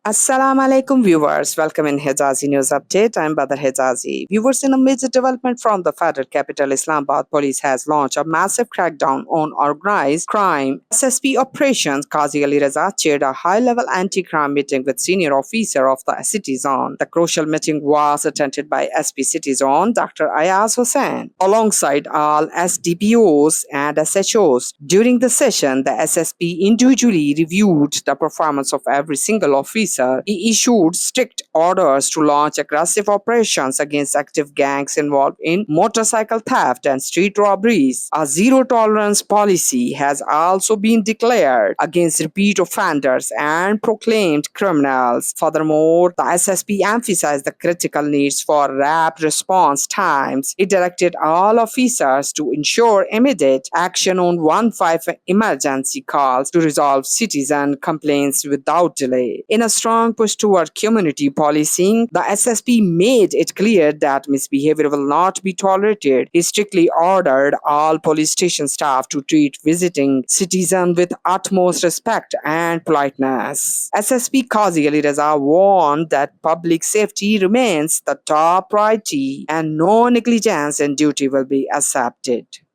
Assalamu alaikum viewers. Welcome in Hijazi News Update. I'm Badr Hijazi. Viewers, in a major development from the federal capital, Islamabad, police has launched a massive crackdown on organized crime. SSP Operations Qazi Ali Raza chaired a high-level anti-crime meeting with senior officer of the city zone. The crucial meeting was attended by SP City Zone Dr. Ayaz Hussain, alongside all SDPOs and SHOs. During the session, the SSP individually reviewed the performance of every single officer. He issued strict orders to launch aggressive operations against active gangs involved in motorcycle theft and street robberies. A zero tolerance policy has also been declared against repeat offenders and proclaimed criminals. Furthermore, the SSP emphasized the critical needs for rapid response times. It directed all officers to ensure immediate action on 1-5 emergency calls to resolve citizen complaints without delay. In a strong push toward community policing, the SSP made it clear that misbehavior will not be tolerated. He strictly ordered all police station staff to treat visiting citizens with utmost respect and politeness. SSP Qazi Ali Raza warned that public safety remains the top priority and no negligence in duty will be accepted.